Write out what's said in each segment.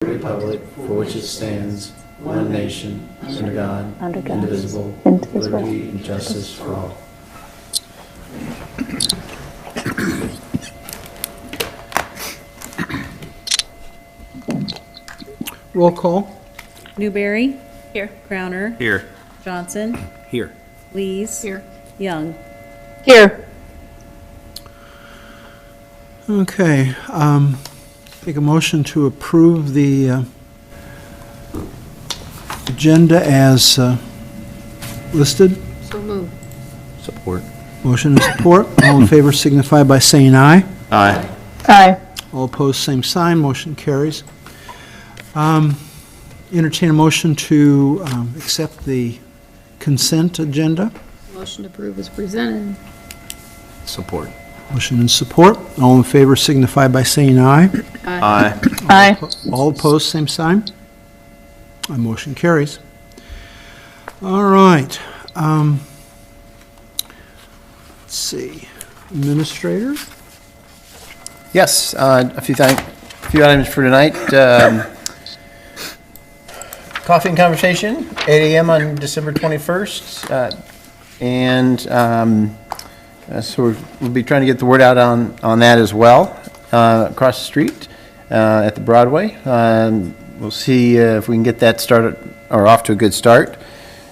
republic for which it stands, one nation, under God, indivisible, with liberty and justice for all. Roll call. Newberry. Here. Crowner. Here. Johnson. Here. Lees. Here. Young. Here. Okay. Make a motion to approve the agenda as listed. So move. Support. Motion and support. All in favor signify by saying aye. Aye. Aye. All opposed, same sign. Motion carries. Entertain a motion to accept the consent agenda. Motion to approve is presented. Support. Motion and support. All in favor signify by saying aye. Aye. Aye. All opposed, same sign. Motion carries. All right. Let's see. Administrator? Yes, a few items for tonight. Coffee and conversation, 8 a.m. on December 21st. So we'll be trying to get the word out on that as well, across the street at the Broadway. We'll see if we can get that started or off to a good start.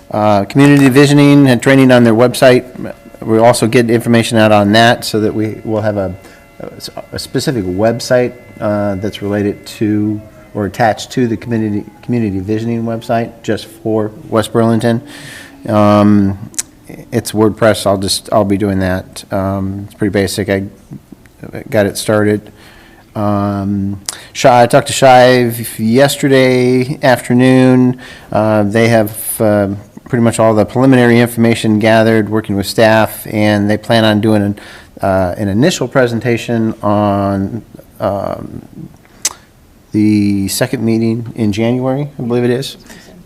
Community visioning and training on their website. We'll also get information out on that so that we will have a specific website that's related to or attached to the community visioning website just for West Burlington. It's WordPress. I'll be doing that. It's pretty basic. I got it started. I talked to Shive yesterday afternoon. They have pretty much all the preliminary information gathered, working with staff, and they plan on doing an initial presentation on the second meeting in January, I believe it is.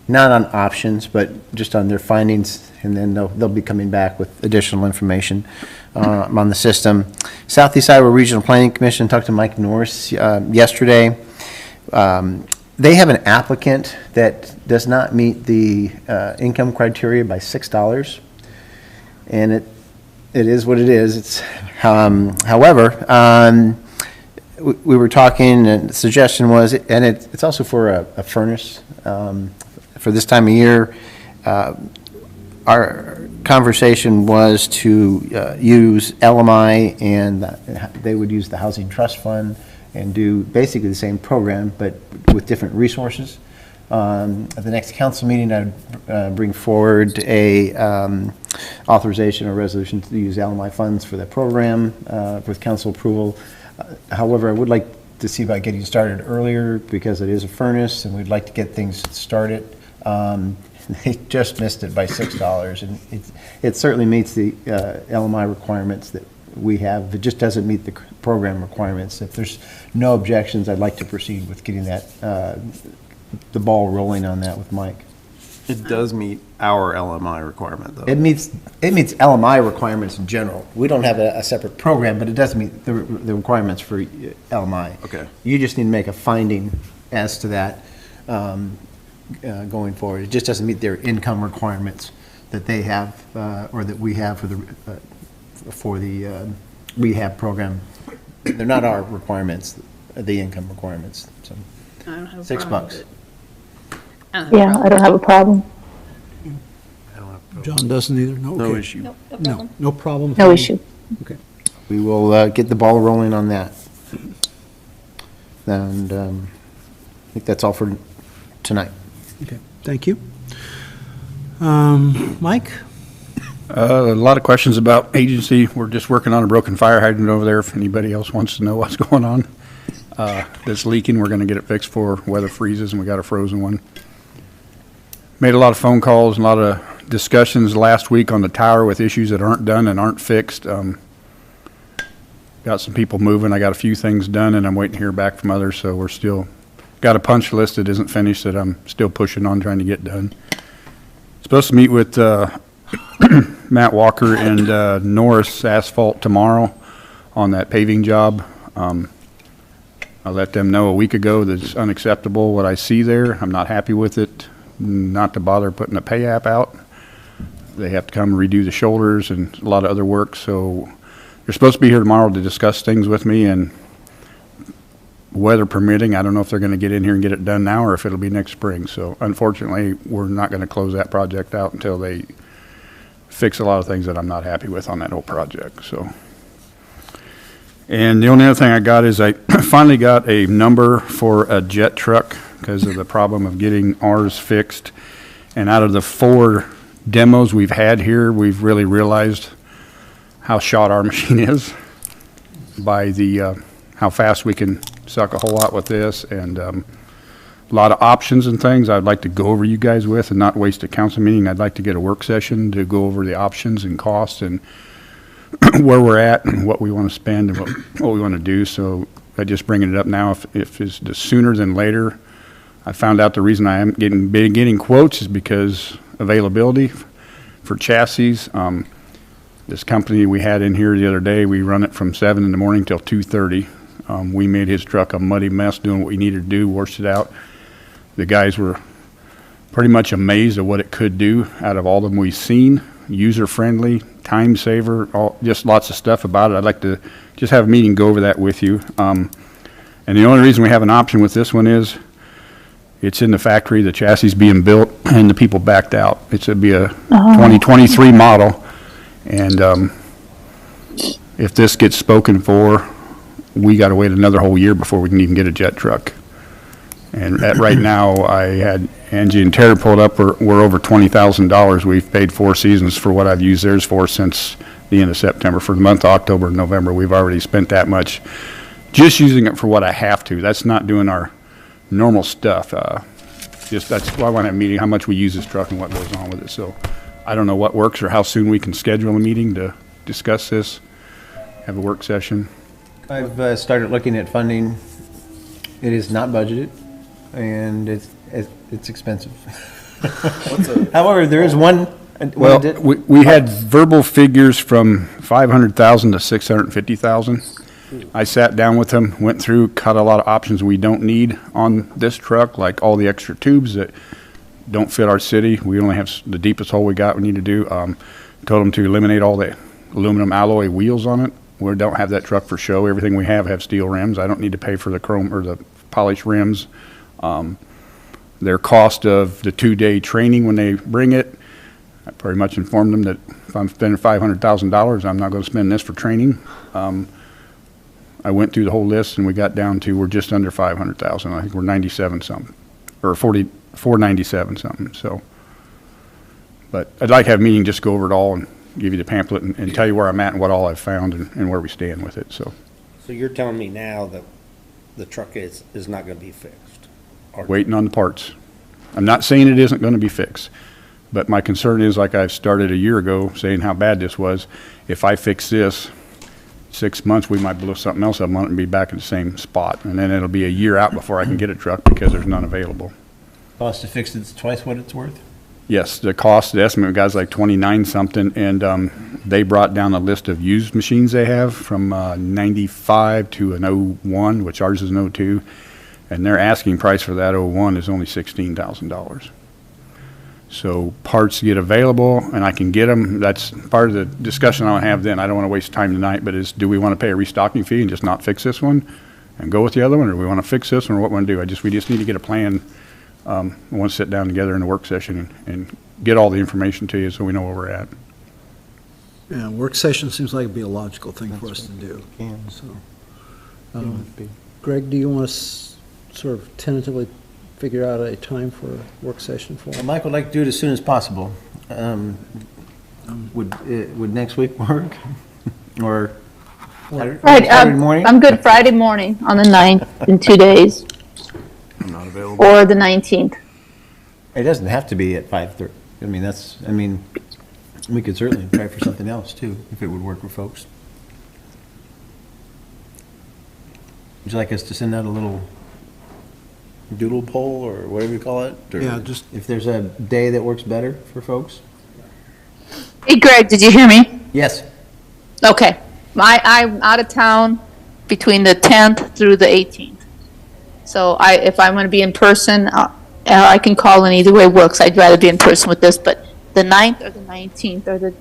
Not on options, but just on their findings, and then they'll be coming back with additional information on the system. Southeast Iowa Regional Planning Commission, talked to Mike Norris yesterday. They have an applicant that does not meet the income criteria by $6, and it is what it is. It's however, we were talking, and the suggestion was, and it's also for a furnace for this time of year. Our conversation was to use LMI, and they would use the Housing Trust Fund and do basically the same program, but with different resources. At the next council meeting, I'd bring forward a authorization or resolution to use LMI funds for that program with council approval. However, I would like to see about getting started earlier because it is a furnace, and we'd like to get things started. They just missed it by $6, and it certainly meets the LMI requirements that we have. It just doesn't meet the program requirements. If there's no objections, I'd like to proceed with getting that the ball rolling on that with Mike. It does meet our LMI requirement, though. It meets LMI requirements in general. We don't have a separate program, but it does meet the requirements for LMI. Okay. You just need to make a finding as to that going forward. It just doesn't meet their income requirements that they have or that we have for the rehab program. They're not our requirements, the income requirements. So I don't have a $6. problem with it. Yeah, I don't have a problem. John doesn't either? No, No okay. issue. Nope, no No, problem. no problem. No issue. Okay. we will get the ball rolling on that. And I think that's all for tonight. Okay, thank you. Mike? A lot of questions about agency. We're just working on a broken fire hydrant over there if anybody else wants to know what's going on. That's leaking. We're going to get it fixed before weather freezes, and we got a frozen one. Made a lot of phone calls and a lot of discussions last week on the tower with issues that aren't done and aren't fixed. Got some people moving. I got a few things done, and I'm waiting to hear back from others, so we're still got a punch list that isn't finished that I'm still pushing on trying to get done. Supposed to meet with Matt Walker and Norris Asphalt tomorrow on that paving job. I let them know a week ago that it's unacceptable what I see there. I'm not happy with it, not to bother putting a pay app out. They have to come redo the shoulders and a lot of other work, so they're supposed to be here tomorrow to discuss things with me, and weather permitting, I don't know if they're going to get in here and get it done now or if it'll be next spring. So unfortunately, we're not going to close that project out until they fix a lot of things that I'm not happy with on that whole project. So, and the only other thing I got is I finally got a number for a jet truck because of the problem of getting ours fixed. And out of the 4 demos we've had here, we've really realized how shot our machine is by the how fast we can suck a whole lot with this, and a lot of options and things I'd like to go over you guys with and not waste a council meeting. I'd like to get a work session to go over the options and costs and where we're at and what we want to spend and what we want to do. So I just bringing it up now. If it's the sooner than later. I found out the reason I am getting quotes is because availability for chassis. This company we had in here the other day, we run it from 7 in the morning till 2:30. We made his truck a muddy mess doing what we needed to do, washed it out. The guys were pretty much amazed at what it could do out of all of them we've seen. User-friendly, time saver, just lots of stuff about it. I'd like to just have a meeting, go over that with you. And the only reason we have an option with this one is it's in the factory, the chassis is being built, and the people backed out. It's going to be a 2023 model. And if this gets spoken for, we got to wait another whole year before we can even get a jet truck. And right now, I had Angie and Terry pulled up. We're over $20,000. We've paid 4 seasons for what I've used theirs for since the end of September. For the month of October and November, we've already spent that much just using it for what I have to. That's not doing our normal stuff. That's why I want to have a meeting, how much we use this truck and what goes on with it. So I don't know what works or how soon we can schedule a meeting to discuss this, have a work session. I've started looking at funding. It is not budgeted, and it's expensive. However, there is one. Well, we had verbal figures from 500,000 to 650,000. I sat down with them, went through, cut a lot of options we don't need on this truck, like all the extra tubes that don't fit our city. We only have the deepest hole we got we need to do. Told them to eliminate all the aluminum alloy wheels on it. We don't have that truck for show. Everything we have steel rims. I don't need to pay for the chrome or the polished rims. Their cost of the 2-day training when they bring it, I pretty much informed them that if I'm spending $500,000, I'm not going to spend this for training. I went through the whole list and we got down to we're just under 500,000. I think we're 97 something, or 497 something. So, but I'd like to have a meeting, just go over it all and give you the pamphlet and tell you where I'm at and what all I've found and where we stand with it. So you're telling me now that the truck is not going to be fixed? Waiting on the parts. I'm not saying it isn't going to be fixed, but my concern is, like I've started a year ago saying how bad this was, if I fix this, 6 months we might blow something else up on it and be back in the same spot, and then it'll be a year out before I can get a truck because there's none available. Cost to fix it's twice what it's worth? Yes, the cost, the estimate guy's like 29 something, and they brought down a list of used machines they have from 95 to an 01, which ours is an 02, and their asking price for that 01 is only $16,000. So parts get available and I can get them. That's part of the discussion I want to have then. I don't want to waste time tonight, but do we want to pay a restocking fee and just not fix this one and go with the other one, or do we want to fix this one, or what we want to do? We just need to get a plan. We want to sit down together in a work session and get all the information to you so we know where we're at. Yeah, work session seems like it'd be a logical thing for us to do. So, Greg, do you want to sort of tentatively figure out a time for a work session for Well, Mike would like to do it as soon as possible. Would next week work? Or Right, Saturday morning? I'm good Friday morning on the 9th in 2 days, I'm not available. or the 19th. It doesn't have to be at 5:30. I mean, we could certainly try for something else too, if it would work for folks. Would you like us to send out a little doodle poll or whatever you call it? Or Yeah, just, if there's a day that works better for folks? Hey Greg, did you hear me? Yes. Okay, I'm out of town between the 10th through the 18th. So if I'm going to be in person, I can call in. Either way works. I'd rather be in person with this, but the 9th or the 19th are the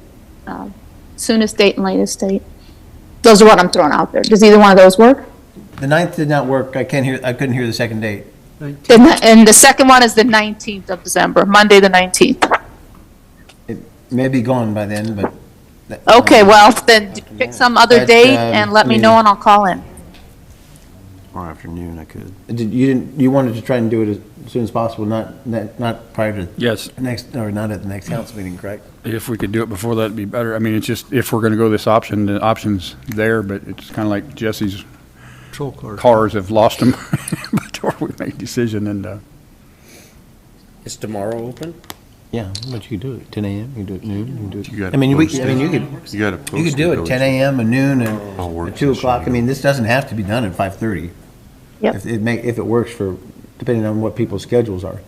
soonest date and latest date. Those are what I'm throwing out there. Does either one of those work? The 9th did not work. I couldn't hear the second date. And the second one is the 19th of December, Monday, the 19th. It may be gone by then, but. Okay, well, then pick some other But, date and let me know and I'll call in. Tomorrow afternoon, I could. You wanted to try and do it as soon as possible, not prior to Yes, next, or not at the next council meeting, correct? if we could do it before that'd be better. I mean, it's just, if we're gonna go this option, the option's there, but it's kind of like Jesse's Patrol cars. cars have lost them before we make a decision, and, Is tomorrow open? Yeah, but you could do it 10 a.m., you can do it noon, you can do You gotta it. You post it. could, You gotta you post could do it 10 a.m., and noon, I'll work and 2 o'clock. I session. mean, this doesn't have to be done at 5:30. Yep. If it works for, depending on what people's schedules are.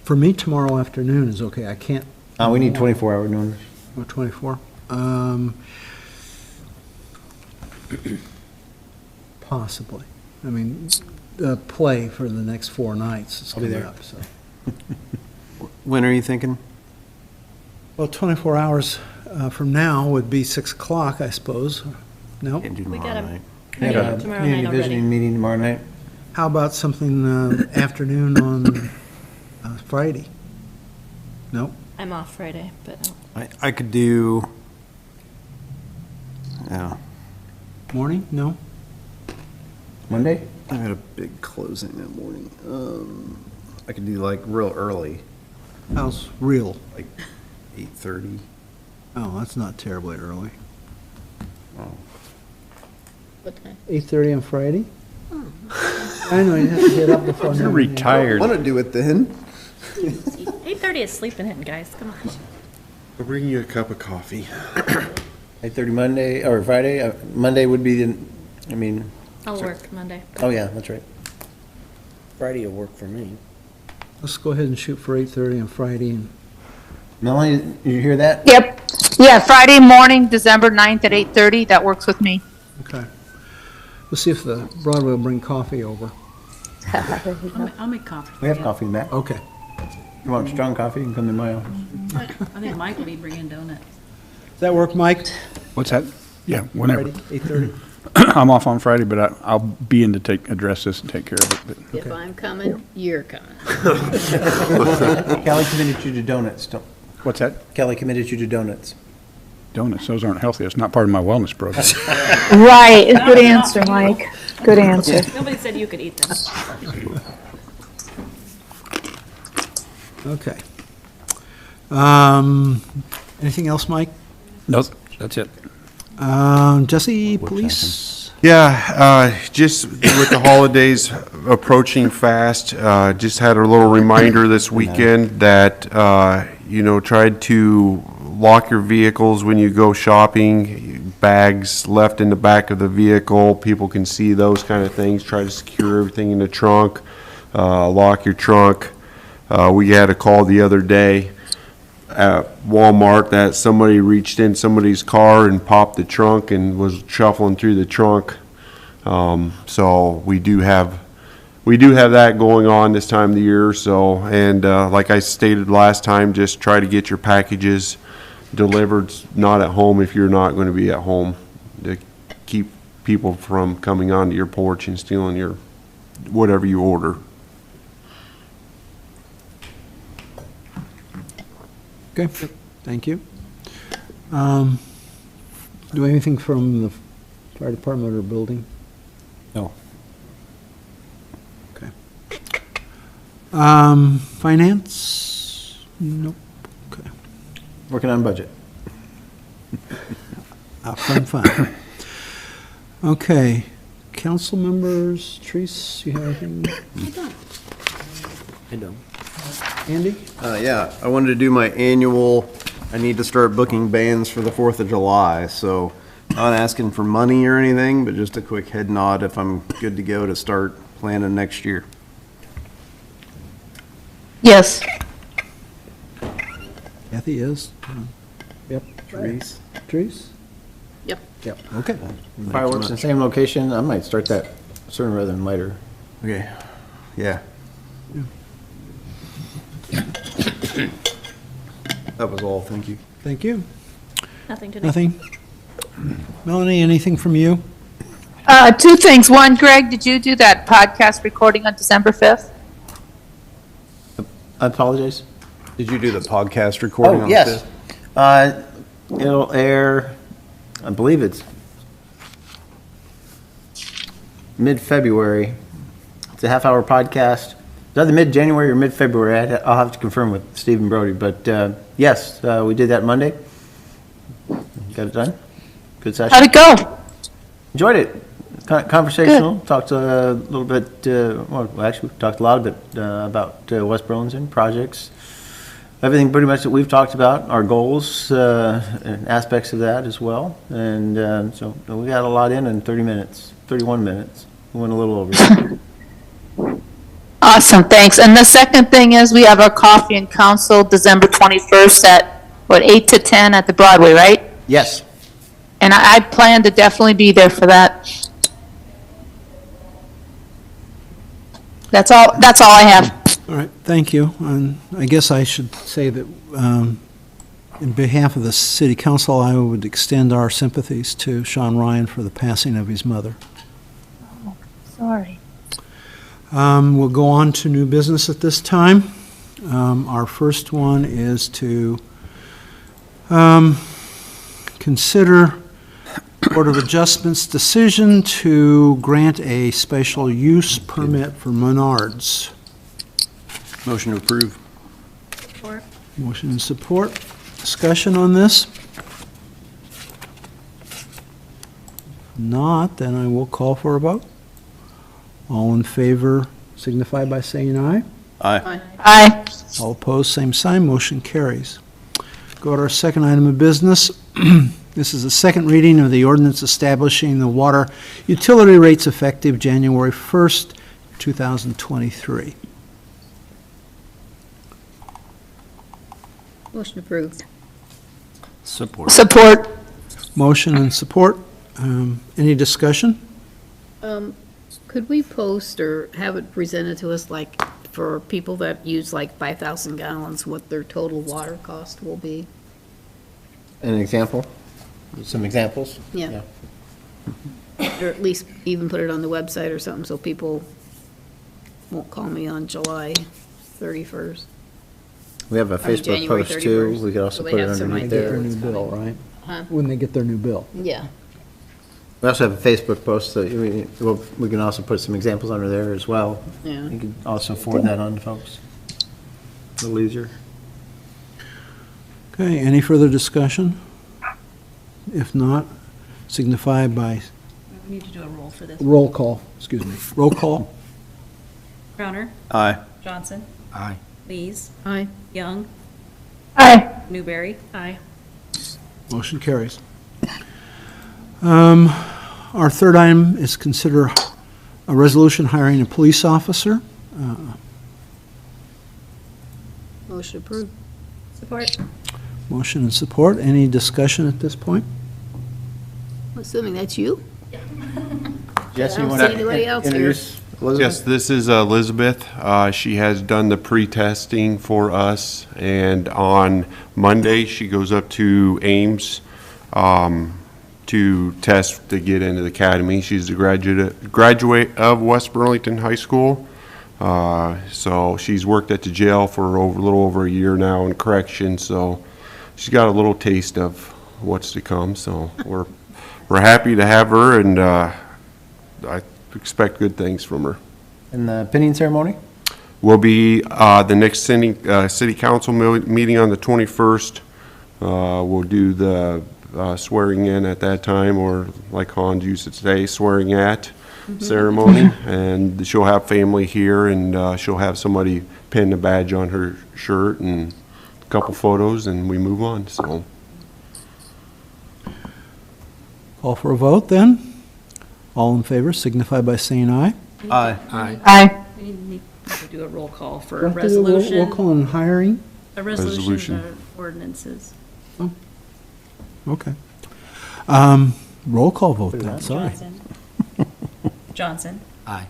For me, tomorrow afternoon is okay. I can't. We need 24-hour noon. Or 24? Possibly. I mean, play for the next 4 nights is I'll be coming there. up, so. When are you thinking? Well, 24 hours from now would be 6 o'clock, I suppose. No? Can't do We tomorrow got night. We got a tomorrow night Community already. visiting meeting tomorrow night. How about something afternoon on Friday? No? I'm off Friday, but I could do, yeah, Morning? No? Monday? I had a big closing that morning. I could do like real early, How's real? like 8:30. Oh, that's not terribly early. What time? 8:30 on Friday? I know, you have to get up before. You're 9 retired. Want to do it then? 8:30 is sleeping in, guys. Come on. I'll bring you a cup of coffee. 8:30 Monday, or Friday? Monday would be I'll work Monday. oh yeah, that's right. Friday will work for me. Let's go ahead and shoot for 8:30 on Friday. And Melanie, did you hear that? Yep. Yeah, Friday morning, December 9th at 8:30. That works with me. Okay. We'll see if the Broadway will bring coffee over. I'll make coffee. We have coffee in the back. Okay. You want strong coffee, you can come to my office. I think Mike will be bringing donuts. Does that work, Mike? what's that? Yeah, whenever. Friday, 8:30? I'm off on Friday, but I'll be in to address this and take care of it, but. If I'm coming, you're coming. Kelly committed you to donuts. What's that? Kelly committed you to donuts. Donuts, those aren't healthy. It's not part of my wellness program. Right. Good answer, Mike. Good answer. Nobody said you could eat them. Okay. Anything else, Mike? No, that's it. Jesse, police? Yeah, just with the holidays approaching fast, just had a little reminder this weekend that, tried to lock your vehicles when you go shopping, bags left in the back of the vehicle, people can see those kind of things, try to secure everything in the trunk, lock your trunk. We had a call the other day at Walmart that somebody reached in somebody's car and popped the trunk and was shuffling through the trunk. So we do have that going on this time of the year. So, and like I stated last time, just try to get your packages delivered, not at home if you're not going to be at home, to keep people from coming onto your porch and stealing your whatever you order. Okay, thank you. Do we have anything from the fire department or building? No. Okay. Finance? Nope. Okay. Working on budget. Fine. Okay. Council members, Treese, you have anything? I don't. Andy? Yeah, I wanted to do my annual, I need to start booking bands for the 4th of July, so not asking for money or anything, but just a quick head nod if I'm good to go to start planning next year. Yes. Kathy is. Yep. Trees? Treese? Yep. Yep. Okay. Fireworks in the same location, I might start that sooner rather than later. Okay, yeah. That was all, thank you. Thank you. Nothing today. Nothing? Melanie, anything from you? Two things. One, Greg, did you do that podcast recording on December 5th? I apologize. Did you do the podcast recording Oh, on yes. this? It'll air, I believe it's mid-February. It's a half-hour podcast. It's either mid-January or mid-February. I'll have to confirm with Stephen Brody. But yes, we did that Monday. Got it done. Good session. How'd it go? Enjoyed it. Conversational. Talked a little bit, well, actually, we talked a lot of it about West Burlington projects. Everything pretty much that we've talked about, our goals and aspects of that as well. And so we got a lot in 30 minutes, 31 minutes. We went a little over. Awesome, thanks. And the second thing is we have our coffee and council December 21st at, 8 to 10 at the Broadway, right? Yes. And I plan to definitely be there for that. That's all I have. All right, thank you. And I guess I should say that in behalf of the city council, I would extend our sympathies to Sean Ryan for the passing of his mother. Sorry. We'll go on to new business at this time. Our first one is to consider Board of Adjustments' decision to grant a special use permit for Menards. Motion to approve. Support. Motion and support. Discussion on this? Not, then I will call for a vote. All in favor signify by saying aye. Aye. Aye. All opposed, same sign, motion carries. Go to our second item of business. This is the second reading of the ordinance establishing the water utility rates effective January 1st, 2023. Motion approved. Support. Support. Motion and support. Any discussion? Could we post or have it presented to us, like, for people that use like 5,000 gallons, what their total water cost will be? An example? Some examples? Yeah. Or at least even put it on the website or something, so people won't call me on July 31st. We have a I mean, Facebook January post too. 31st. We could also So they put it have some underneath idea. Get their there. new bill, right? Huh? When they get their new bill. Yeah. We also have a Facebook post, so we can also put some examples under there as well. Yeah. You can also forward that on to folks. A little easier. Okay, any further discussion? If not, signify by We need to do a roll for this. roll call, excuse me. Roll call? Crowner, Aye. Johnson, Aye. Lees, Aye. Young, Aye. Newberry. Aye. Motion carries. Our third item is consider a resolution hiring a police officer. Motion approved. Support. Motion and support. Any discussion at this point? I'm assuming that's you? Jesse, I you don't want see to anybody else here. introduce Elizabeth? Yes, this is Elizabeth. She has done the pre-testing for us, and on Monday, she goes up to Ames to test to get into the academy. She's a graduate of West Burlington High School. So she's worked at the jail for a little over a year now in correction, so she's got a little taste of what's to come. So we're happy to have her, and I expect good things from her. And the pinning ceremony? Will be the next city council meeting on the 21st. We'll do the swearing in at that time, or like Hans used to say, swearing at ceremony. And she'll have family here, and she'll have somebody pin a badge on her shirt and a couple photos, and we move on. So Call for a vote then. All in favor signify by saying aye. Aye. Aye. We need to do a roll call for Do I have to do a roll resolution. call on hiring? A resolution Resolution. of ordinances. Okay. Roll call vote then, sorry. Johnson. Johnson. Aye.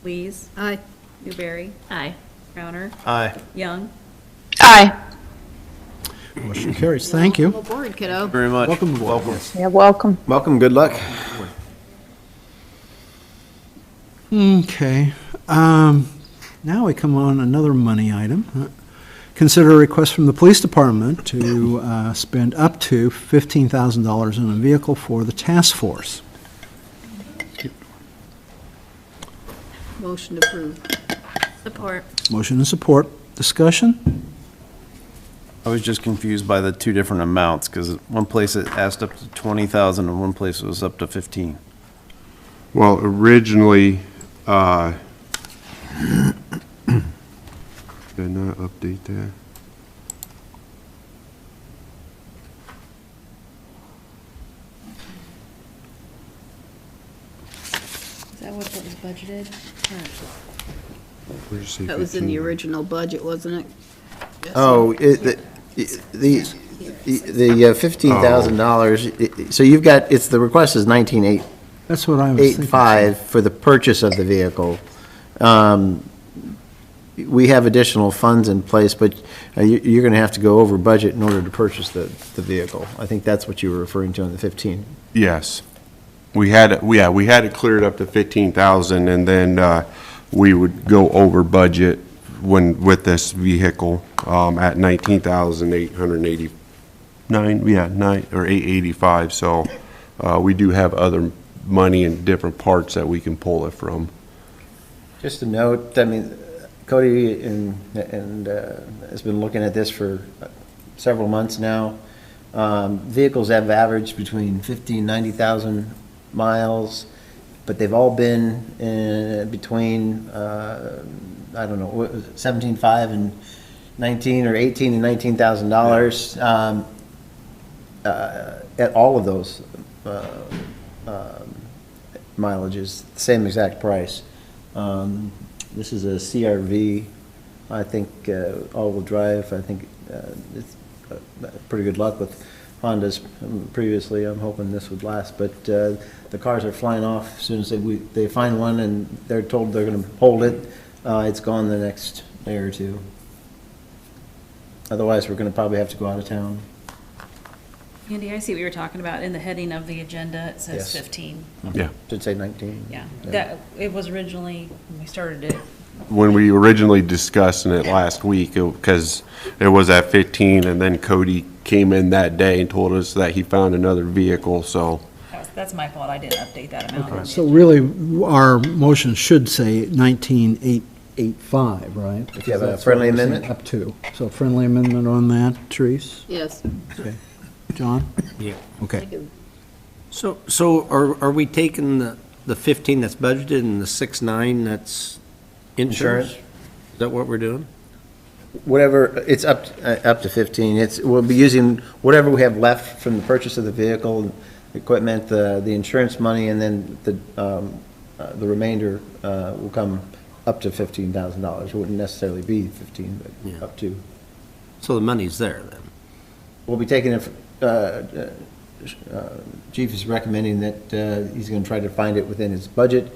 Lees, Aye. Newberry, Aye. Crowner, Aye. Young. Aye. Motion carries. Thank you. Welcome aboard, kiddo. Very much. Welcome aboard. Welcome. Yes. Yeah, welcome. Welcome, good luck. Okay. Now we come on another money item. Consider a request from the police department to spend up to $15,000 in a vehicle for the task force. Motion approved. Support. Motion and support. Discussion? I was just confused by the two different amounts, because one place it asked up to 20,000 and one place it was up to 15. Well, originally, did I not update that? Is that what was budgeted? Where'd you say That was in the 15? original budget, wasn't it? Oh, the $15,000, so you've got, the request is 19,885 That's what I was thinking. for the purchase of the vehicle. We have additional funds in place, but you're going to have to go over budget in order to purchase the vehicle. I think that's what you were referring to on the 15. Yes. We had it cleared up to 15,000, and then we would go over budget with this vehicle at 19,889, 885. So we do have other money in different parts that we can pull it from. Just a note, I mean, Cody has been looking at this for several months now. Vehicles have averaged between 50 and 90,000 miles, but they've all been between, I don't know, 17.5 and 19 or 18 and $19,000 at all of those mileages, same exact price. This is a CRV, I think, all-wheel drive. I think it's pretty good luck with Hondas previously. I'm hoping this would last, but the cars are flying off as soon as they find one and they're told they're going to hold it. It's gone the next day or two. Otherwise, we're going to probably have to go out of town. Andy, I see what you were talking about. In the heading of the agenda, it says Yes. 15. Yeah. Should say 19. Yeah, that, it was originally, when we started it, When we originally discussed it last week, because it was at 15, and then Cody came in that day and told us that he found another vehicle, so. that's my fault. I didn't update that amount. on the So really, our motion should say 19,885, right? If you have a That's friendly what we're saying, amendment? Up to. So friendly amendment on that, Therese? Yes. Okay. John? Yeah. Okay. So are we taking the 15 that's budgeted and the 6.9 that's insurance? Insurance. Is that what we're doing? Whatever, it's up to 15. We'll be using whatever we have left from the purchase of the vehicle, equipment, the insurance money, and then the remainder will come up to $15,000. It wouldn't necessarily be 15, but Yeah. up to. So the money's there then? We'll be taking it, Chief is recommending that he's going to try to find it within his budget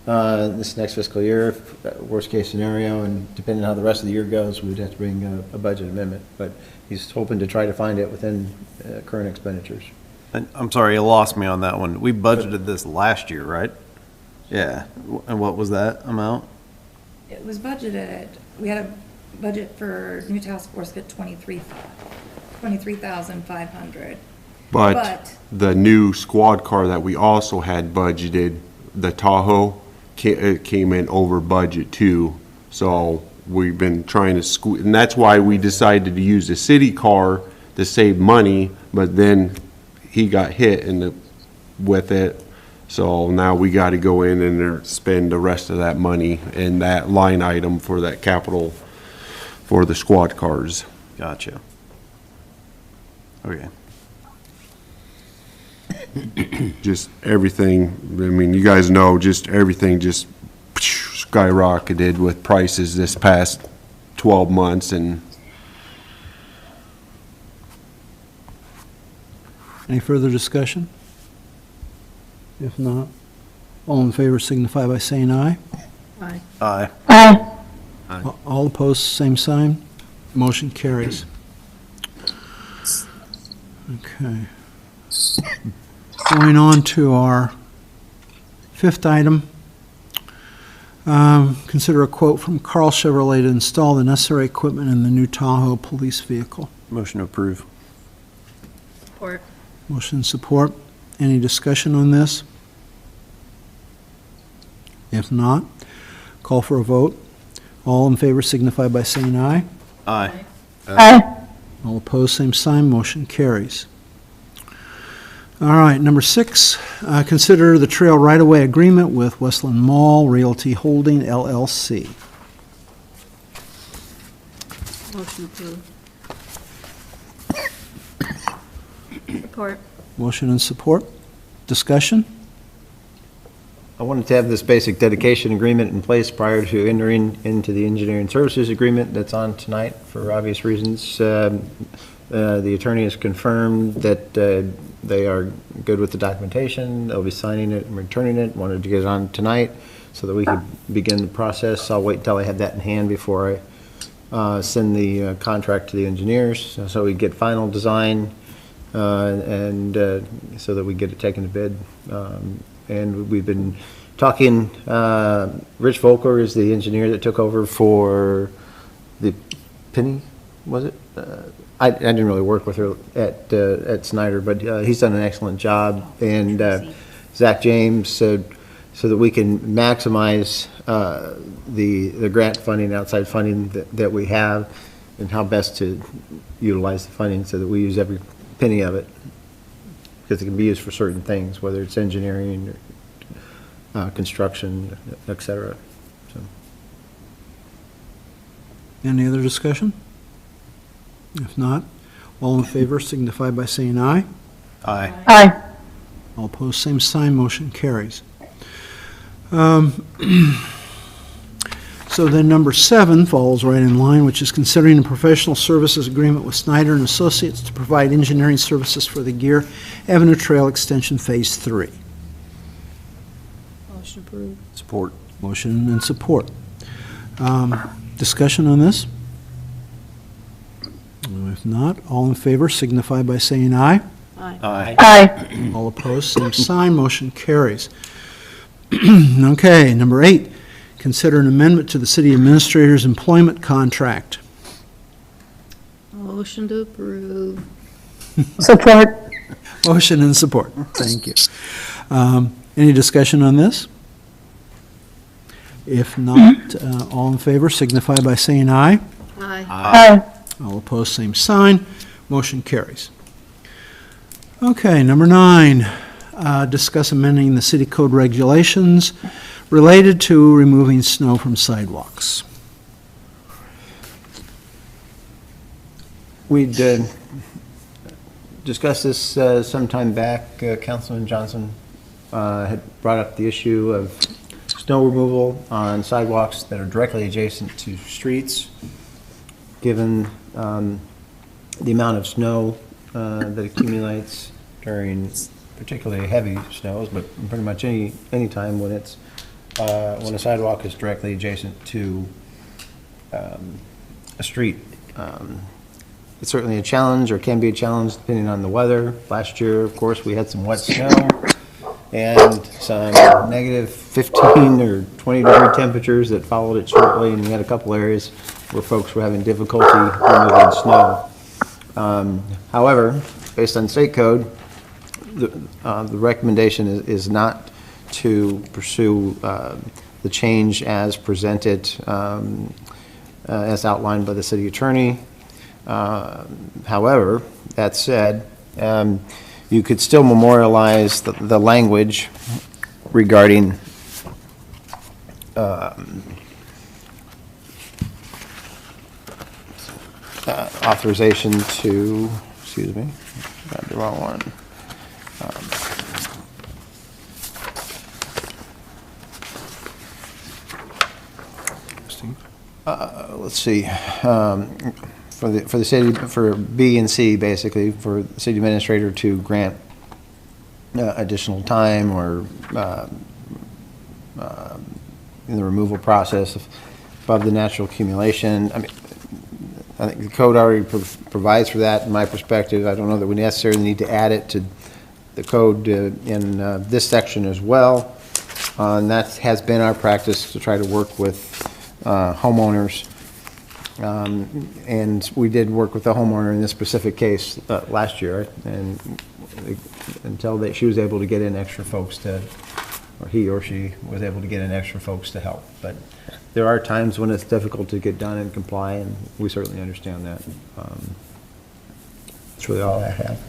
this next fiscal year, worst case scenario, and depending on how the rest of the year goes, we'd have to bring a budget amendment. But he's hoping to try to find it within current expenditures. And I'm sorry, you lost me on that one. We budgeted this last year, right? Yeah. And what was that amount? It was budgeted, we had a budget for new task force at 23,500. But the new squad car that we also had budgeted, the Tahoe, came in over budget too. So we've been trying to squeeze, and that's why we decided to use the city car to save money, but then he got hit with it. So now we got to go in and spend the rest of that money in that line item for that capital for the squad cars. Gotcha. Okay. Just everything, I mean, you guys know, just everything just skyrocketed with prices this past 12 months, and Any further discussion? If not, all in favor signify by saying aye. Aye. Aye. Aye. All opposed, same sign. Motion carries. Okay. Going on to our fifth item. Consider a quote from Carl Chevrolet to install the necessary equipment in the new Tahoe police vehicle. Motion to approve. Support. Motion and support. Any discussion on this? If not, call for a vote. All in favor signify by saying aye. Aye. Aye. All opposed, same sign. Motion carries. All right, number 6, consider the trail right-of-way agreement with Westland Mall Realty Holding LLC. Motion approved. Support. Motion and support. Discussion? I wanted to have this basic dedication agreement in place prior to entering into the engineering services agreement that's on tonight for obvious reasons. The attorney has confirmed that they are good with the documentation. They'll be signing it and returning it. Wanted to get it on tonight so that we could begin the process. I'll wait until I have that in hand before I send the contract to the engineers, so we get final design and so that we get it taken to bid. And we've been talking, Rich Volker is the engineer that took over for the Penny, was it? I didn't really work with her at Snyder, but he's done an excellent job. And Zach James said, so that we can maximize the grant funding, outside funding that we have, and how best to utilize the funding so that we use every penny of it, because it can be used for certain things, whether it's engineering or construction, et cetera. So. Any other discussion? If not, all in favor signify by saying aye. Aye. Aye. All opposed, same sign. Motion carries. So then number 7 falls right in line, which is considering a professional services agreement with Snyder and Associates to provide engineering services for the Gear Avenue Trail Extension Phase 3. Motion approved. Support. Motion and support. Discussion on this? If not, all in favor signify by saying aye. Aye. Aye. Aye. All opposed, same sign. Motion carries. Okay, number 8, consider an amendment to the city administrator's employment contract. Motion to approve. Support. Motion and support. Thank you. Any discussion on this? If not, all in favor signify by saying aye. Aye. Aye. All opposed, same sign. Motion carries. Okay, number 9, discuss amending the city code regulations related to removing snow from sidewalks. We'd discussed this sometime back. Councilman Johnson had brought up the issue of snow removal on sidewalks that are directly adjacent to streets. Given the amount of snow that accumulates during particularly heavy snows, but pretty much any time when it's when a sidewalk is directly adjacent to a street. It's certainly a challenge, or can be a challenge, depending on the weather. Last year, of course, we had some wet snow and some negative 15 or 20 degree temperatures that followed it shortly, and we had a couple areas where folks were having difficulty removing snow. However, based on state code, the recommendation is not to pursue the change as presented, as outlined by the city attorney. However, that said, you could still memorialize the language regarding authorization to, excuse me, got the wrong one. Let's see, for the city, for B and C, basically, for the city administrator to grant in the removal process above the natural accumulation. I mean, I think the code already provides for that, in my perspective. I don't know that we necessarily need to add it to the code in this section as well. And that has been our practice, to try to work with homeowners. And we did work with the homeowner in this specific case last year, and until she was able to get in extra folks to, or he or she was able to get in extra folks to help. But there are times when it's difficult to get done and comply, and we certainly understand that. That's really all I have.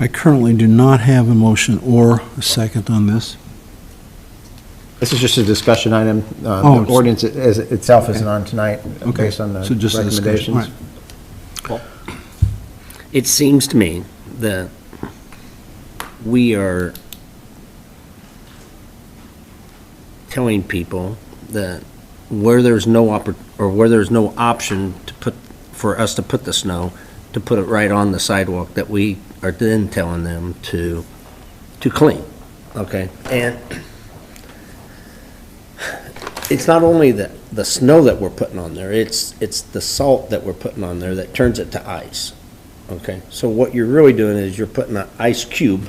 I currently do not have a motion or a second on this. This is just a discussion item. Oh, The ordinance itself isn't on tonight, based on the So just a discussion. recommendations. All right. It seems to me that we are telling people that where there's no option to put, for us to put the snow, to put it right on the sidewalk, that we are then telling them to clean, okay? And it's not only the snow that we're putting on there, it's the salt that we're putting on there that turns it to ice, okay? So what you're really doing is you're putting an ice cube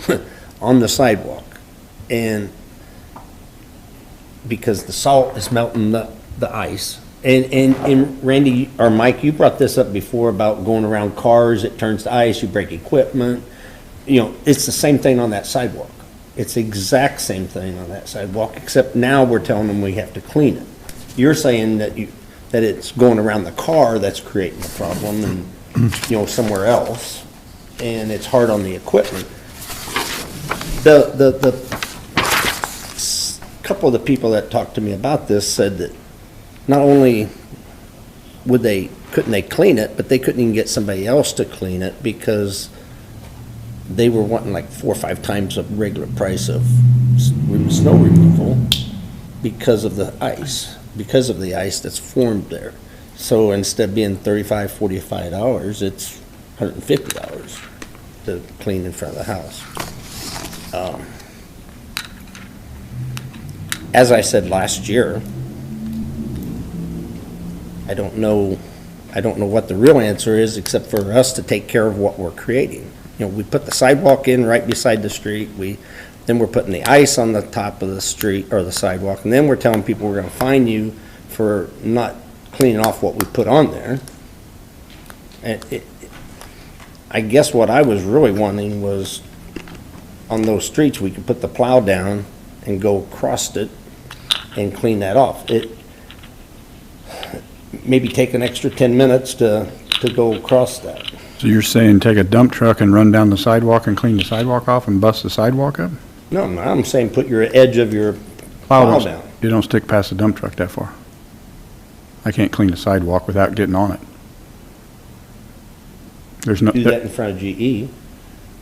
on the sidewalk, and because the salt is melting the ice. And Randy, or Mike, you brought this up before about going around cars, it turns to ice, you break equipment. You know, it's the same thing on that sidewalk. It's the exact same thing on that sidewalk, except now we're telling them we have to clean it. You're saying that it's going around the car that's creating the problem, and, you know, somewhere else, and it's hard on the equipment. The couple of the people that talked to me about this said that not only couldn't they clean it, but they couldn't even get somebody else to clean it because they were wanting like 4 or 5 times the regular price of snow removal because of the ice that's formed there. So instead of being $35, $45, it's $150 to clean in front of the house. As I said last year, I don't know what the real answer is, except for us to take care of what we're creating. You know, we put the sidewalk in right beside the street, then we're putting the ice on the top of the street or the sidewalk, and then we're telling people we're gonna fine you for not cleaning off what we put on there. And I guess what I was really wanting was, on those streets, we could put the plow down and go across it and clean that off. Maybe take an extra 10 minutes to go across that. So you're saying take a dump truck and run down the sidewalk and clean the sidewalk off and bust the sidewalk up? No, I'm saying put your edge of your plow down. You don't stick past the dump truck that far. I can't clean the sidewalk without getting on it. There's no. Do that in front of GE.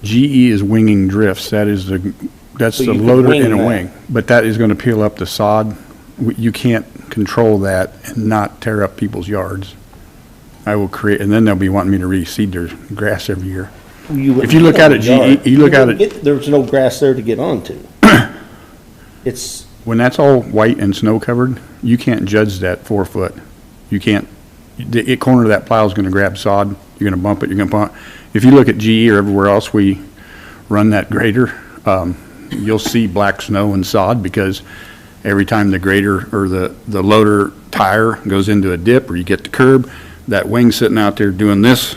GE is winging drifts. That's So the you can loader wing in a that. wing. But that is gonna peel up the sod. You can't control that and not tear up people's yards. I will create, and then they'll be wanting me to reseed their grass every year. If you look at it, GE, you look at it. There's no grass there to get onto. It's, When that's all white and snow covered, you can't judge that 4 foot. You can't, the corner of that plow is gonna grab sod, you're gonna bump it, you're gonna bump. If you look at GE or everywhere else we run that grader, you'll see black snow and sod because every time the grader or the loader tire goes into a dip or you get the curb, that wing sitting out there doing this.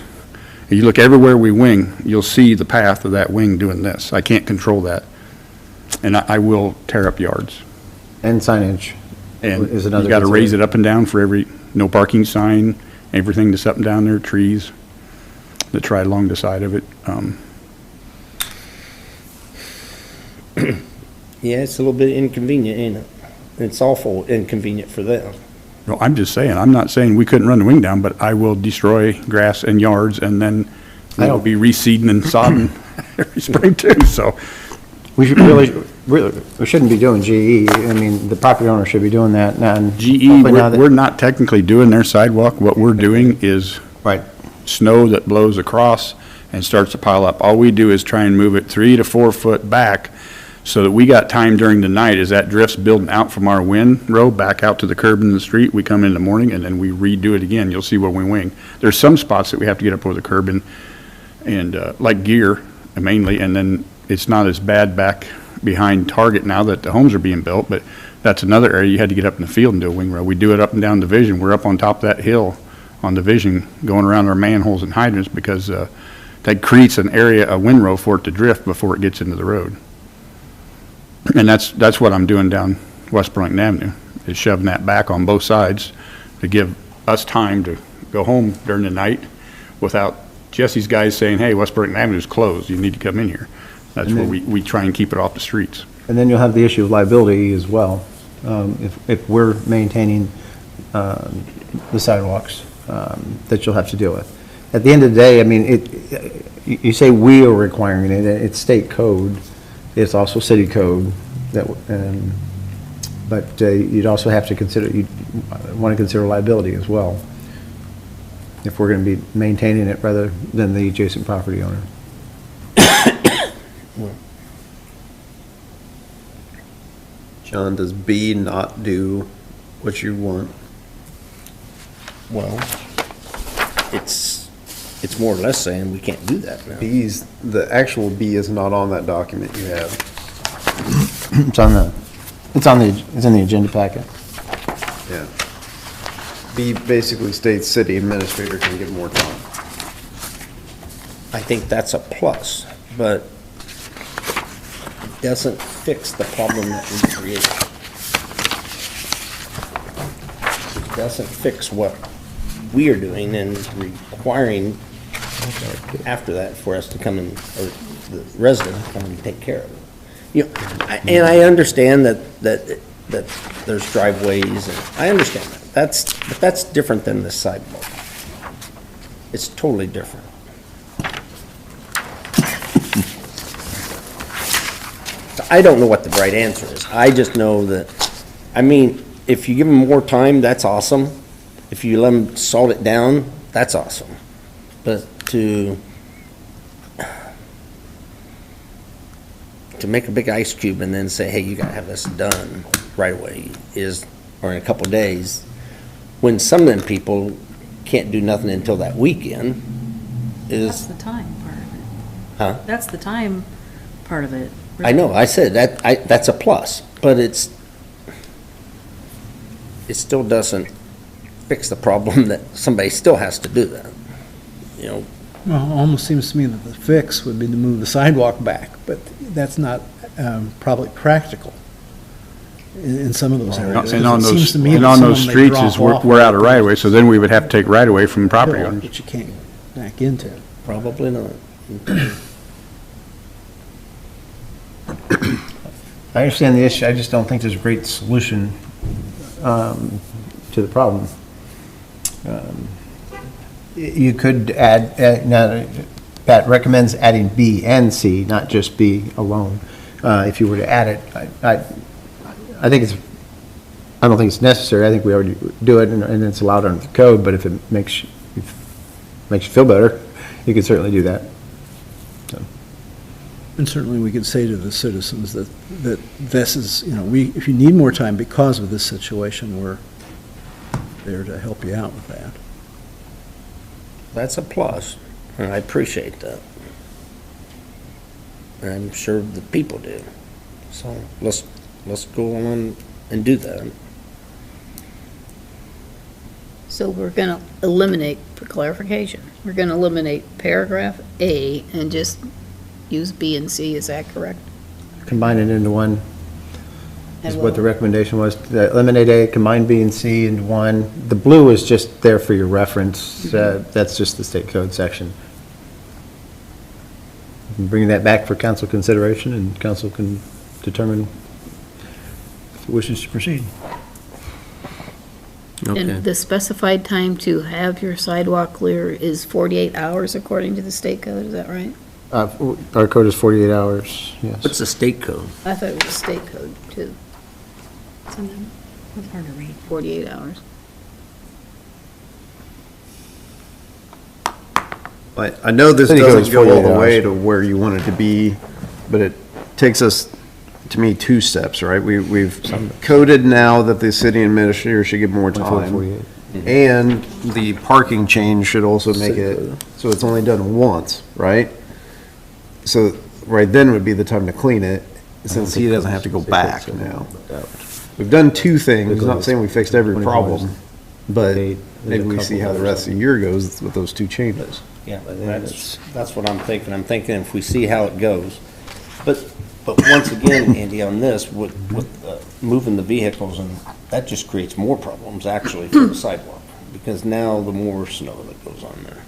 And you look everywhere we wing, you'll see the path of that wing doing this. I can't control that. And I will tear up yards. And signage And is another. you gotta raise concern. it up and down for every, no parking sign, everything that's up and down there, trees that try along the side of it. yeah, it's a little bit inconvenient, ain't it? It's awful inconvenient for them. No, I'm just saying, I'm not saying we couldn't run the wing down, but I will destroy grass and yards and then I'll be reseeding and sodding every spring too, so. We should really, we shouldn't be doing GE. I mean, the property owner should be doing that. And GE, hopefully now that- we're not technically doing their sidewalk. What we're doing is Right. snow that blows across and starts to pile up. All we do is try and move it 3 to 4 foot back so that we got time during the night as that drift's building out from our windrow back out to the curb in the street. We come in the morning and then we redo it again. You'll see where we wing. There's some spots that we have to get up over the curb and like Gear mainly, and then it's not as bad back behind Target now that the homes are being built, but that's another area you had to get up in the field and do a wing row. We do it up and down Division. We're up on top of that hill on Division going around our manholes and hydrants because that creates an area, a windrow for it to drift before it gets into the road. And that's what I'm doing down West Burlington Avenue, is shoving that back on both sides to give us time to go home during the night without Jesse's guys saying, hey, West Burlington Avenue is closed, you need to come in here. That's where we try and keep it off the streets. And then you'll have the issue of liability as well. If we're maintaining the sidewalks that you'll have to deal with. At the end of the day, I mean, you say we are requiring it, it's state code, it's also city code, but you'd also have to consider, you'd want to consider liability as well, if we're going to be maintaining it rather than the adjacent property owner. John, does B not do what you want? Well, it's more or less saying we can't do that now. The actual B is not on that document you have. It's in the agenda packet. Yeah. B basically states city administrator can get more time. I think that's a plus, but it doesn't fix the problem that we created. It doesn't fix what we are doing and requiring after that for us to come in, or the resident to come and take care of it. You know, and I understand that there's driveways, and I understand that. But that's different than the sidewalk. It's totally different. So I don't know what the right answer is. I just know that, I mean, if you give them more time, that's awesome. If you let them salt it down, that's awesome. But to make a big ice cube and then say, hey, you gotta have this done right away or in a couple of days, when some of them people can't do nothing until that weekend That's the time part of it. Huh? That's the time part of it. I know, I said that's a plus, but it still doesn't fix the problem that somebody still has to do that, you know. Well, it almost seems to me that the fix would be to move the sidewalk back, but that's not probably practical in some of those areas. And on It seems those, to me and that on some those of them, they streets drop is, we're off out of right of way, so then we would have to take right of way from the property hill owners. that you can't back into. Probably not. I understand the issue, I just don't think there's a great solution to the problem. You could add, now, Pat recommends adding B and C, not just B alone. If you were to add it, I think I don't think it's necessary. I think we already do it, and it's allowed under the code, but if it makes you feel better, you could certainly do that. So. And certainly we could say to the citizens that this is, you know, if you need more time because of this situation, we're there to help you out with that. That's a plus, and I appreciate that. And I'm sure the people do. So let's go on and do that. So we're gonna eliminate, for clarification, we're gonna eliminate paragraph A and just use B and C, is that correct? Combine it into one is And what the we'll- recommendation was. Eliminate A, combine B and C into one. The blue is just there for your reference. That's just the state code section. You can bring that back for council consideration, and council can determine if it wishes to proceed. Okay. And the specified time to have your sidewalk clear is 48 hours according to the state code, is that right? Our code is 48 hours, yes. What's the state code? I thought it was state code too, Something, it's hard to read. 48 hours. I know this City code doesn't is go all 48 the way hours. to where you want it to be, but it takes us to me, two steps, right? We've coded now that the city administrator should get more time. And the parking change should also make it, so it's only done once, right? So, right then would be the time to clean it, since he doesn't have to go back now. We've done two things, not saying we fixed every problem, but maybe we see how the rest of the year goes with those two changes. Yeah, that's what I'm thinking. I'm thinking if we see how it goes. But once again, Andy, on this, with moving the vehicles, and that just creates more problems actually for the sidewalk. Because now the more snow that goes on there,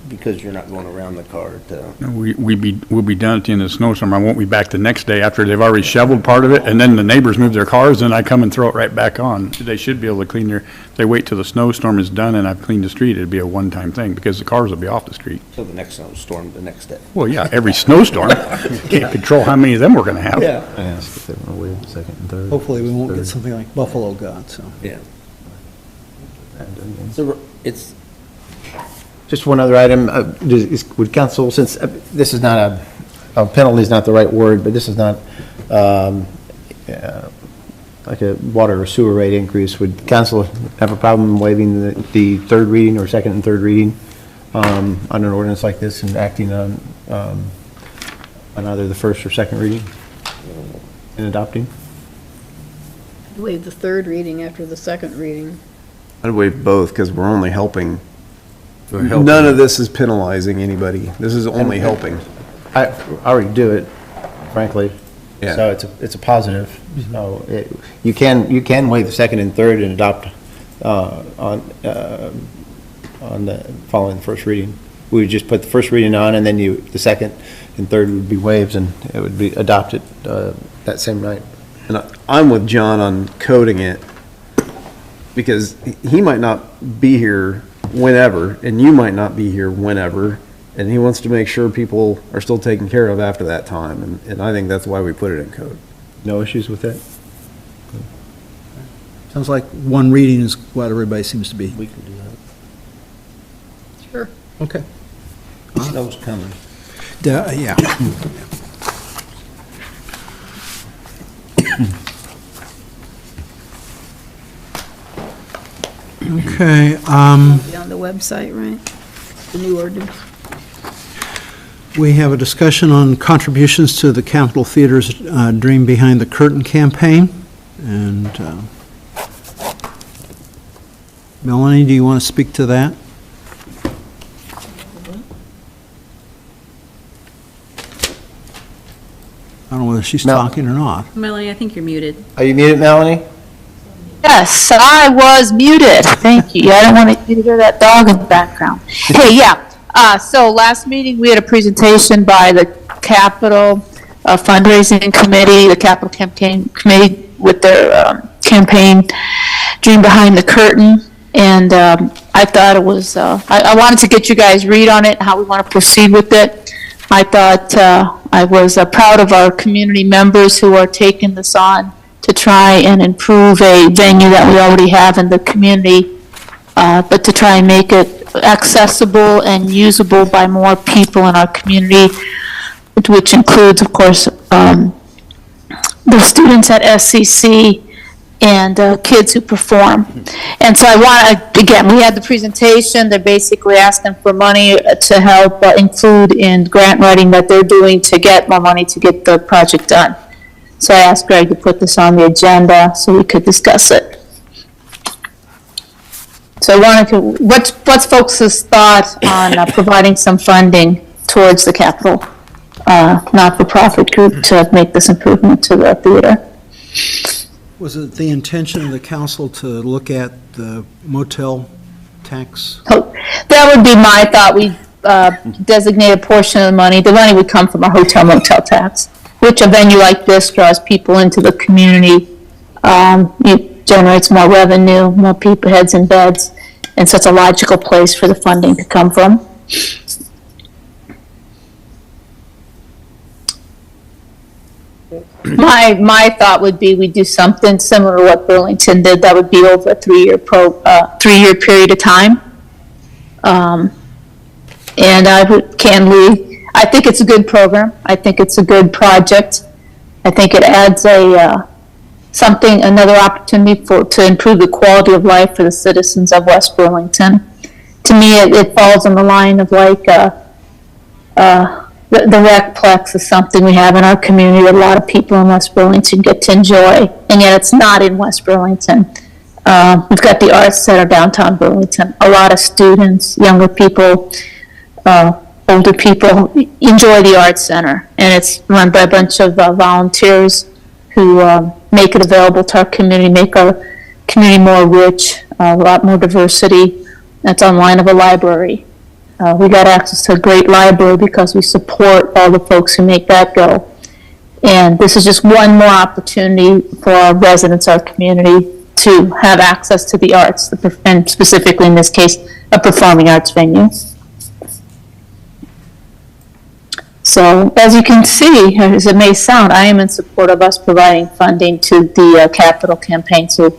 because you're not going around the car to. We'll be done at the end of the snowstorm. I won't be back the next day after they've already shoveled part of it, and then the neighbors move their cars, and I come and throw it right back on. They should be able to clean if they wait till the snowstorm is done and I've cleaned the street, it'd be a one-time thing, because the cars will be off the street. Till the next snowstorm the next day. Well, yeah, every snowstorm. Can't control how many of them we're gonna have. Yeah. I asked if they want to waive second and third. Hopefully, we won't get something like Buffalo got, so. Yeah. It's, Just one other item, would council, since this is not a penalty is not the right word, but this is not like a water or sewer rate increase, would council have a problem waiving the third reading or second and third reading on an ordinance like this and acting on either the first or second reading and adopting? Waive the third reading after the second reading. I'd waive both, because we're only helping. None of this is penalizing anybody. This is only helping. I already do it, frankly. Yeah. So it's a positive. So you can waive the second and third and adopt on the following the first reading. We would just put the first reading on, and then the second and third would be waived, and it would be adopted that same night. And I'm with John on coding it, because he might not be here whenever, and you might not be here whenever, and he wants to make sure people are still taken care of after that time, and I think that's why we put it in code. No issues with that? Sounds like one reading is what everybody seems to be. we can do that. Sure. Okay. Snow's coming. Yeah. Okay, Be on the website, right? The new ordinance. we have a discussion on contributions to the Capitol Theater's Dream Behind the Curtain campaign. And Melanie, do you want to speak to that? I don't know whether she's talking or not. Melanie, I think you're muted. Are you muted, Melanie? Yes, I was muted. Thank you. I don't want you to hear that dog in the background. Hey, yeah. So last meeting, we had a presentation by the Capital Fundraising Committee, the Capital Campaign Committee, with their campaign Dream Behind the Curtain. And I thought it was, I wanted to get you guys' read on it, how we want to proceed with it. I thought I was proud of our community members who are taking this on to try and improve a venue that we already have in the community, but to try and make it accessible and usable by more people in our community, which includes, of course, the students at SCC and kids who perform. And so I want, again, we had the presentation. They're basically asking for money to help include in grant writing that they're doing to get more money to get the project done. So I asked Greg to put this on the agenda so we could discuss it. So I wanted to, what's folks' thought on providing some funding towards the Capital not-for-profit group to make this improvement to the theater? Was it the intention of the council to look at the motel tax? Oh, that would be my thought. We designate a portion of the money. The money would come from a hotel motel tax, which a venue like this draws people into the community. It generates more revenue, more people, heads in beds, and so it's a logical place for the funding to come from. My thought would be we do something similar to what Burlington did. That would be over a three-year period of time. And I think it's a good program. I think it's a good project. I think it adds another opportunity to improve the quality of life for the citizens of West Burlington. To me, it falls on the line of like the Recplex is something we have in our community that a lot of people in West Burlington get to enjoy, and yet it's not in West Burlington. We've got the Arts Center downtown Burlington. A lot of students, younger people, older people enjoy the Arts Center, and it's run by a bunch of volunteers who make it available to our community, make our community more rich, a lot more diversity. That's online of a library. We got access to a great library because we support all the folks who make that go. And this is just one more opportunity for our residents, our community, to have access to the arts, and specifically in this case, a performing arts venue. So as you can see, as it may sound, I am in support of us providing funding to the capital campaign so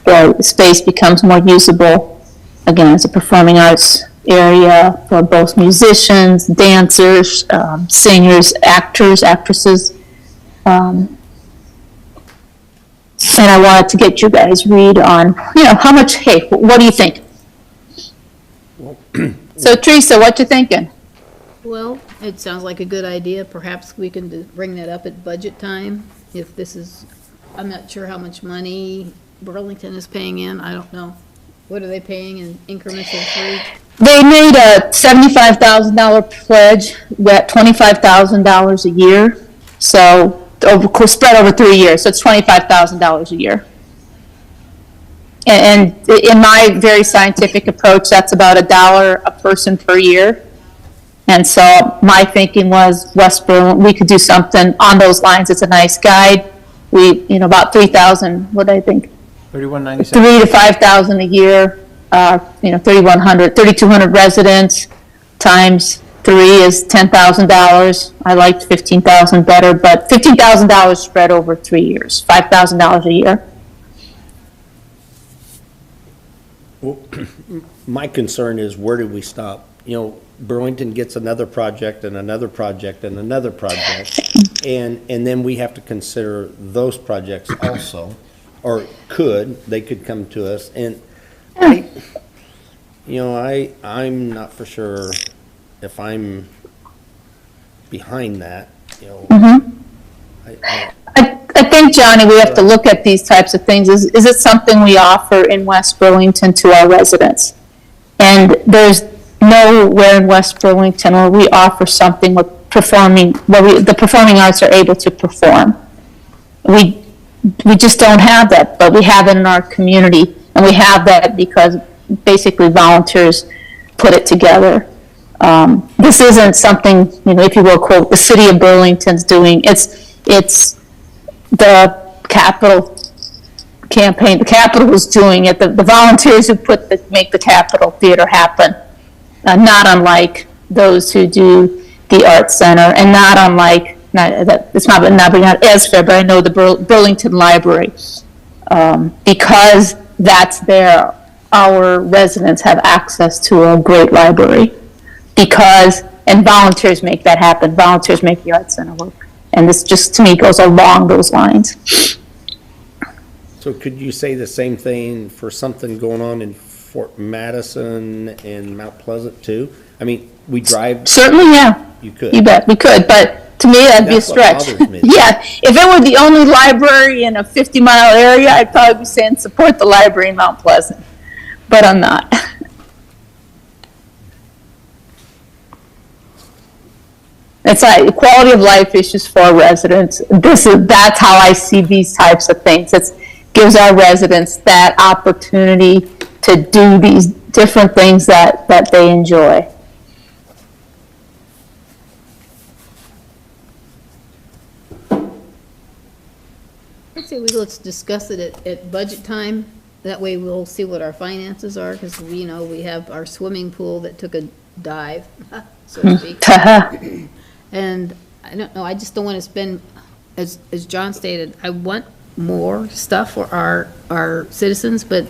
the space becomes more usable, again, as a performing arts area for both musicians, dancers, singers, actors, actresses. And I wanted to get you guys read on, how much, hey, what do you think? So Teresa, what you thinking? Well, it sounds like a good idea. Perhaps we can bring that up at budget time. If this is, I'm not sure how much money Burlington is paying in. I don't know. What are they paying in increments of three? They made a $75,000 pledge at $25,000 a year. So spread over 3 years. So it's $25,000 a year. And in my very scientific approach, that's about $1 a person per year. And so my thinking was West Burlington, we could do something on those lines. It's a nice guide. We, about 3,000, what do I think? 3197. 3 to 5,000 a year, 3,200 residents times 3 is $10,000. I liked 15,000 better, but $15,000 spread over 3 years, $5,000 a year. Well, my concern is, where do we stop? Burlington gets another project and another project and another project, and then we have to consider those projects also, or they could come to us, and I'm not for sure if I'm behind that, I think, Johnny, we have to look at these types of things. Is it something we offer in West Burlington to our residents? And there's nowhere in West Burlington where we offer something with the performing arts are able to perform. We just don't have that, but we have it in our community, and we have that because basically volunteers put it together. This isn't something, if you will, quote, the city of Burlington's doing. It's the capital campaign. The capital is doing it. The volunteers who make the Capitol Theater happen. Not unlike those who do the Arts Center, and not unlike, it's not as fair, but I know the Burlington Library, because that's there, our residents have access to a great library, and volunteers make that happen. Volunteers make the Arts Center work, and this just, to me, goes along those lines. So could you say the same thing for something going on in Fort Madison and Mount Pleasant too? I mean, we drive. Certainly, yeah. You could. You bet, we could, but to me, that'd be a stretch. Yeah, if it were the only library in a 50-mile area, I'd probably be saying support the library in Mount Pleasant, but I'm not. It's like quality of life issues for our residents. That's how I see these types of things. It gives our residents that opportunity to do these different things that they enjoy. I'd say let's discuss it at budget time. That way we'll see what our finances are, because we have our swimming pool that took a dive, so to speak. And I don't know, I just don't want to spend, as John stated, I want more stuff for our citizens, but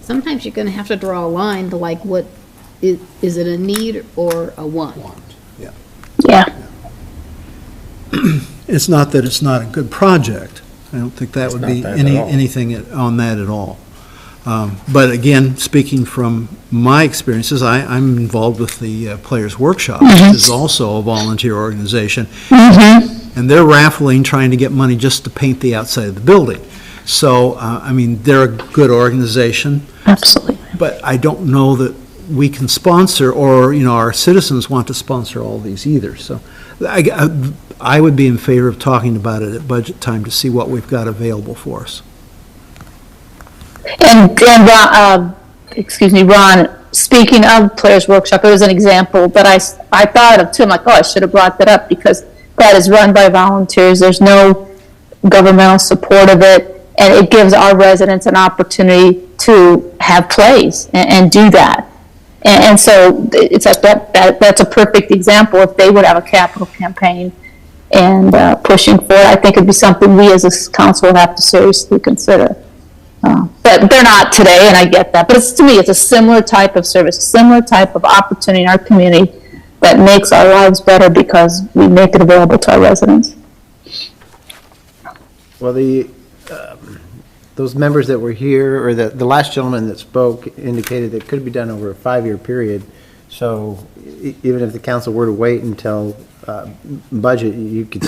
sometimes you're going to have to draw a line to like, what is it, a need or a want? Yeah. Yeah. It's not that it's not a good project. I don't think that It's would not be that at all. anything on that at all. But again, speaking from my experiences, I'm involved with the Players Workshop, which is also a volunteer organization. And they're raffling, trying to get money just to paint the outside of the building. So, I mean, they're a good organization. Absolutely. But I don't know that we can sponsor, or, our citizens want to sponsor all these either. So I would be in favor of talking about it at budget time to see what we've got available for us. And excuse me, Ron, speaking of Players Workshop, it was an example that I thought of too. I'm like, oh, I should have brought that up because that is run by volunteers. There's no governmental support of it. And it gives our residents an opportunity to have plays and do that. And so it's like that's a perfect example. If they would have a capital campaign and pushing for it, I think it'd be something we as a council would have to seriously consider. But they're not today, and I get that. But to me, it's a similar type of service, a similar type of opportunity in our community that makes our lives better because we make it available to our residents. Well, those members that were here, or the last gentleman that spoke indicated it could be done over a 5-year period. So even if the council were to wait until budget, you could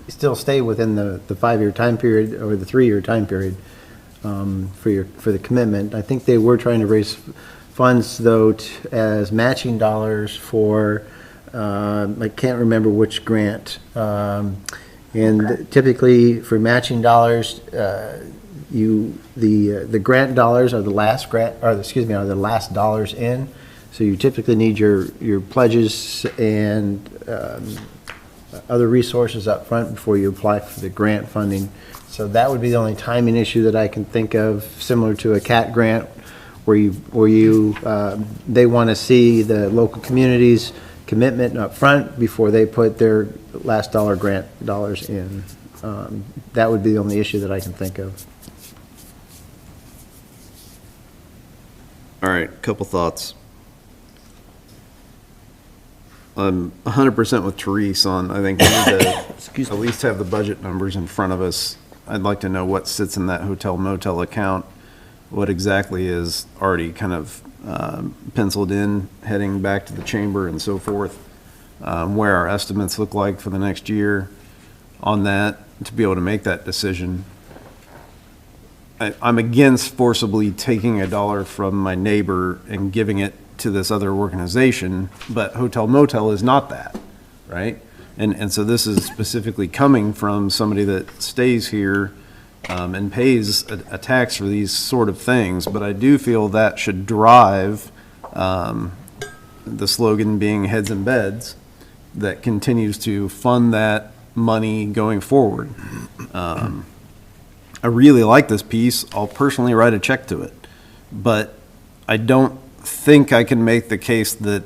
still stay within the 5-year time period or the 3-year time period for the commitment. I think they were trying to raise funds, though, as matching dollars for, I can't remember which grant. And typically for matching dollars, the grant dollars are the last are the last dollars in. So you typically need your pledges and other resources up front before you apply for the grant funding. So that would be the only timing issue that I can think of, similar to a CAT grant, where they want to see the local community's commitment up front before they put their last dollar grant dollars in. That would be the only issue that I can think of. All right, couple thoughts. I'm 100% with Therese on, I think we need to at least have the budget numbers in front of us. I'd like to know what sits in that hotel motel account, what exactly is already kind of penciled in, heading back to the chamber and so forth, where our estimates look like for the next year on that, to be able to make that decision. I'm against forcibly taking a dollar from my neighbor and giving it to this other organization, but hotel motel is not that, right? And so this is specifically coming from somebody that stays here and pays a tax for these sort of things, but I do feel that should drive the slogan being heads and beds that continues to fund that money going forward. I really like this piece. I'll personally write a check to it, but I don't think I can make the case that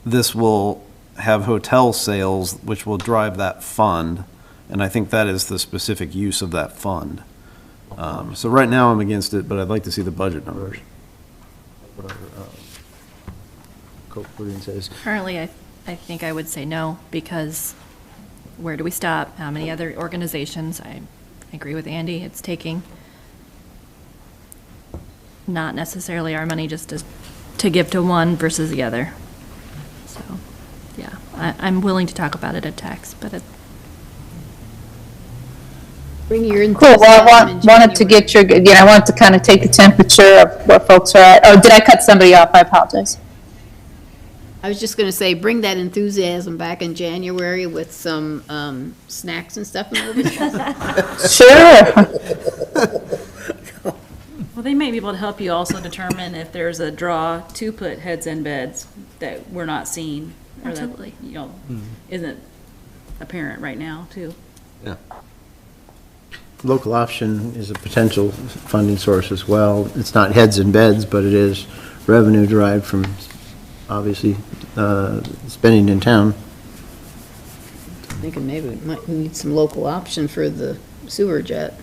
this will have hotel sales, which will drive that fund, and I think that is the specific use of that fund. So right now I'm against it, but I'd like to see the budget numbers. Currently, I think I would say no, because where do we stop? How many other organizations? I agree with Andy, it's taking not necessarily our money just to give to one versus the other. So, yeah, I'm willing to talk about it at tax, but Bring your Cool, well, I enthusiasm in wanted to January. get your, again, I wanted to kind of take the temperature of where folks are at. Oh, did I cut somebody off? I apologize. I was just gonna say, bring that enthusiasm back in January with some snacks and stuff. Sure. Well, they may be able to help you also determine if there's a draw to put heads in beds that we're not seeing. Or that, Absolutely. isn't apparent right now, too. Yeah. Local option is a potential funding source as well. It's not heads and beds, but it is revenue derived from, obviously, spending in town. Thinking maybe we might need some local option for the sewer jet.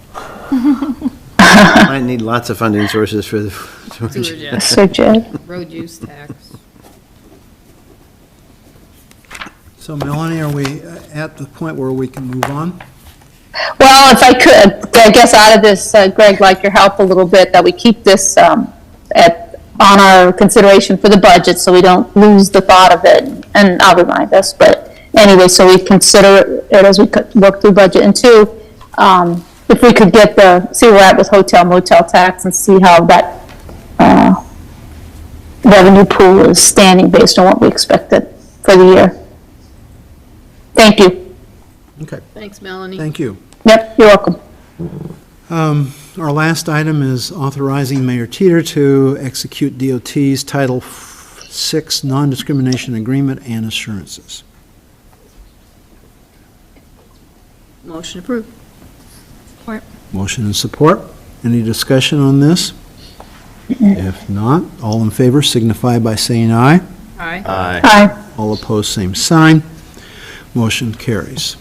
Might need lots of funding sources for the. Sewer jet. So, Jed. Road use tax. So Melanie, are we at the point where we can move on? Well, if I could, I guess out of this, Greg, like your help a little bit, that we keep this on our consideration for the budget, so we don't lose the thought of it, and I'll remind us, but anyway, so we consider it as we work through budget. And two, if we could see where we're at with hotel motel tax and see how that revenue pool is standing based on what we expected for the year. Thank you. Okay, Thanks, Melanie. thank you. Yep, you're welcome. Our last item is authorizing Mayor Teeter to execute DOT's Title VI non-discrimination agreement and assurances. Motion approved. Motion and support. Any discussion on this? If not, all in favor signify by saying aye. Aye. Aye. All opposed, same sign. Motion carries.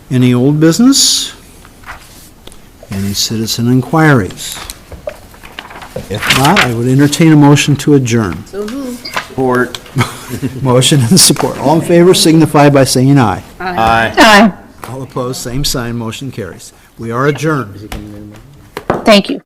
Any old business? Any citizen inquiries? If not, I would entertain a motion to adjourn. So moved. Support. Motion and support. All in favor signify by saying aye. Aye. Aye. All opposed, same sign. Motion carries. We are adjourned. Thank you.